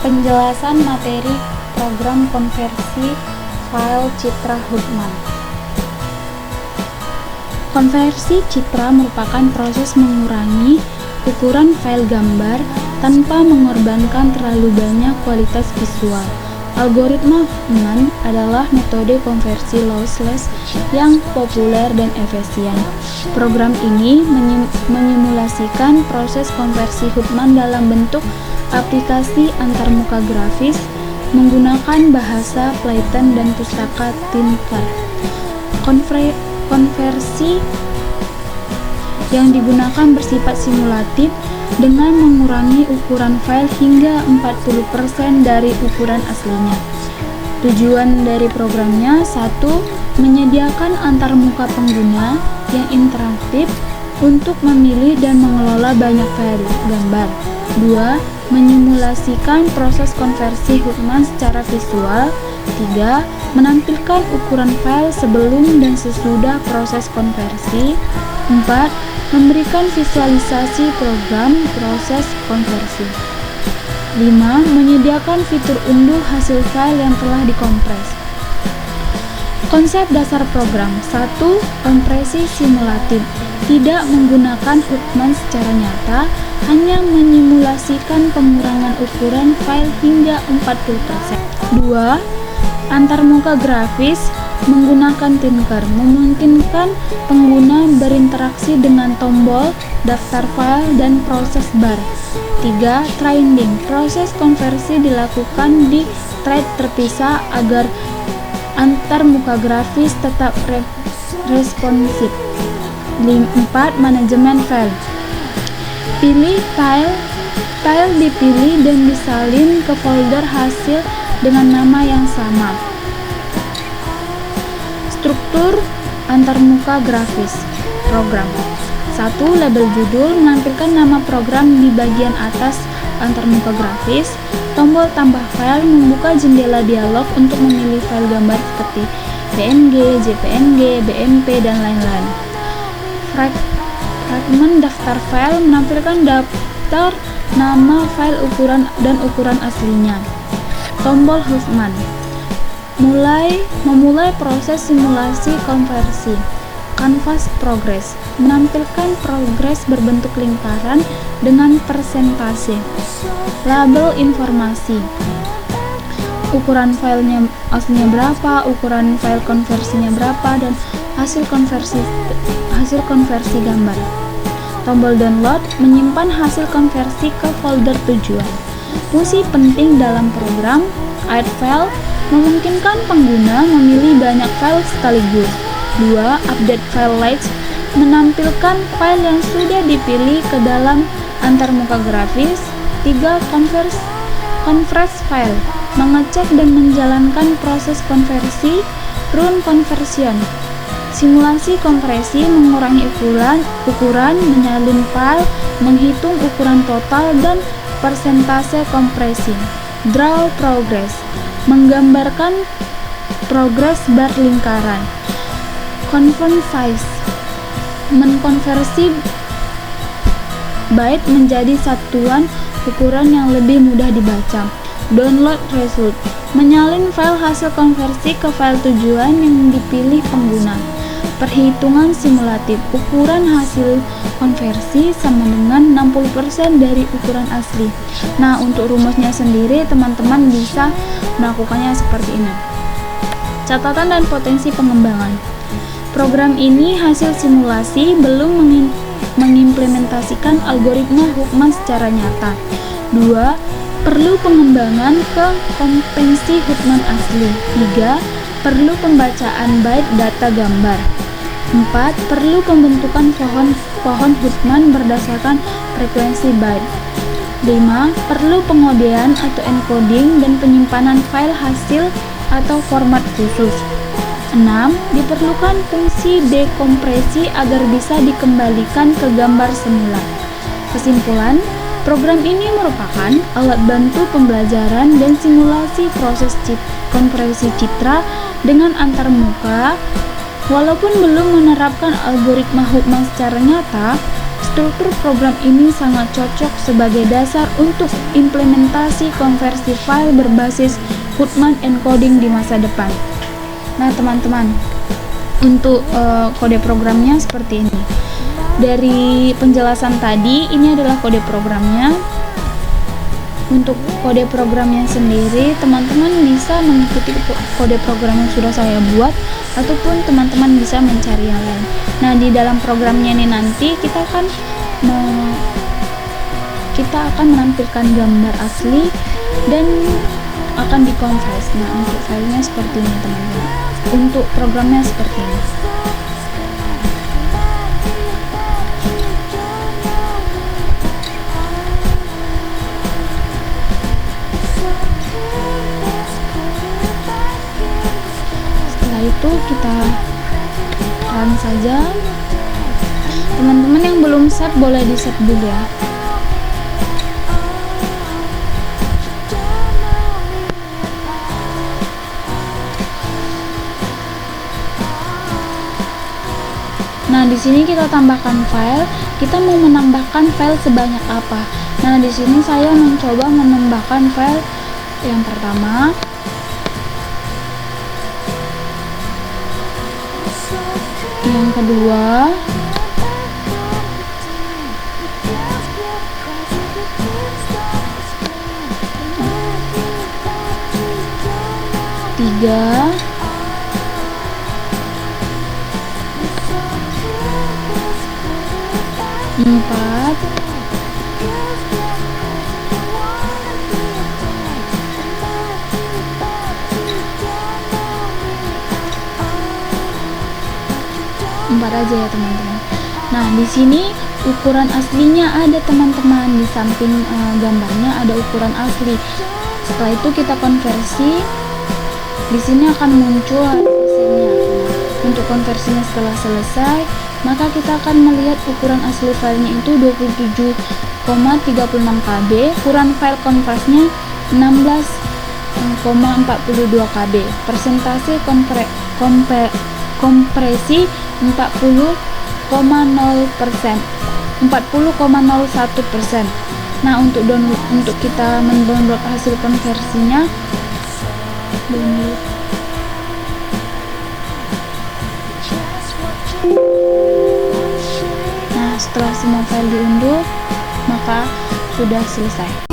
Penjelasan materi program konversi file Citra Huffman. Konversi citra merupakan proses mengurangi ukuran file gambar tanpa mengorbankan terlalu banyak kualitas visual. Algoritma Huffman adalah metode konversi lossless yang populer dan efisien. Program ini menyimulasikan proses konversi Huffman dalam bentuk aplikasi antarmuka grafis menggunakan bahasa Python dan pustaka Tinker. Konversi yang digunakan bersifat simulatif dengan mengurangi ukuran file hingga 40% dari ukuran aslinya. Tujuan dari programnya: 1. Menyediakan antarmuka pengguna yang interaktif untuk memilih dan mengelola banyak file gambar. 2. Menyimulasikan proses konversi Huffman secara visual. 3. Menampilkan ukuran file sebelum dan sesudah proses konversi. 4. Memberikan visualisasi program proses konversi. 5. Menyediakan fitur unduh hasil file yang telah dikompres. Konsep dasar program: 1. Kompresi simulatif, tidak menggunakan Huffman secara nyata, hanya menyimulasikan pengurangan ukuran file hingga 40%. 2. Antarmuka grafis menggunakan Tinker, memungkinkan pengguna berinteraksi dengan tombol, daftar file, dan proses bar. 3. Training, proses konversi dilakukan di thread terpisah agar antarmuka grafis tetap responsif. 4. Manajemen file, pilih file dipilih dan disalin ke folder hasil dengan nama yang sama. Struktur antarmuka grafis program: 1. Label judul, menampilkan nama program di bagian atas antarmuka grafis. Tombol tambah file, membuka jendela dialog untuk memilih file gambar seperti PNG, JPNG, BMP, dan lain-lain. Fragmen daftar file, menampilkan daftar nama file dan ukuran aslinya. Tombol Huffman, memulai proses simulasi konversi. Canvas progress, menampilkan progres berbentuk lingkaran dengan persentase. Label informasi, ukuran filenya aslinya berapa, ukuran file konversinya berapa, dan hasil konversi gambar. Tombol download, menyimpan hasil konversi ke folder tujuan. Fungsi penting dalam program: add file, memungkinkan pengguna memilih banyak file sekaligus. 2. Update file list, menampilkan file yang sudah dipilih ke dalam antarmuka grafis. 3. Convert file, mengecek dan menjalankan proses konversi. Run conversion, simulasi konversi, mengurangi ukuran, menyalin file, menghitung ukuran total, dan persentase kompresi. Draw progress, menggambarkan progres bar lingkaran. Convert size, menkonversi byte menjadi satuan ukuran yang lebih mudah dibaca. Download result, menyalin file hasil konversi ke file tujuan yang dipilih pengguna. Perhitungan simulatif, ukuran hasil konversi sama dengan 60% dari ukuran asli. Nah, untuk rumusnya sendiri teman-teman bisa melakukannya seperti ini. Catatan dan potensi pengembangan. Program ini hasil simulasi, belum mengimplementasikan algoritma Huffman secara nyata. 2. Perlu pengembangan ke kompresi Huffman asli. 3. Perlu pembacaan byte data gambar. 4. Perlu pembentukan pohon Huffman berdasarkan frekuensi byte. 5. Perlu pengodean atau encoding dan penyimpanan file hasil atau format khusus. 6. Diperlukan fungsi dekompresi agar bisa dikembalikan ke gambar semula. Kesimpulan, program ini merupakan alat bantu pembelajaran dan simulasi proses konversi citra dengan antarmuka. Walaupun belum menerapkan algoritma Huffman secara nyata, Struktur program ini sangat cocok sebagai dasar untuk implementasi konversi file berbasis Huffman encoding di masa depan. Nah, teman-teman, untuk kode programnya seperti ini. Dari penjelasan tadi, ini adalah kode programnya. Untuk kode programnya sendiri, teman-teman bisa mengikuti kode program yang sudah saya buat, ataupun teman-teman bisa mencari yang lain. Nah, di dalam programnya ini nanti kita akan menampilkan gambar asli dan akan dikonvers. Nah, untuk filenya seperti ini, teman-teman. Untuk programnya seperti ini. Setelah itu kita run saja. Teman-teman yang belum save boleh di save dulu ya. Nah, di sini kita tambahkan file. Kita mau menambahkan file sebanyak apa? Nah, di sini saya mencoba menambahkan file yang pertama. Yang kedua. Tiga. Empat. Empat aja ya, teman-teman. Nah, di sini ukuran aslinya ada, teman-teman. Di samping gambarnya ada ukuran asli. Setelah itu kita konversi. Di sini akan muncul hasilnya. Untuk konversinya setelah selesai, maka kita akan melihat ukuran asli filenya itu 27,36 KB, ukuran file konversinya 16,42 KB, persentase kompresi 40,0%, 40,01%. Nah, untuk kita mendownload hasil konversinya, nah, setelah semua file diunduh, maka sudah selesai.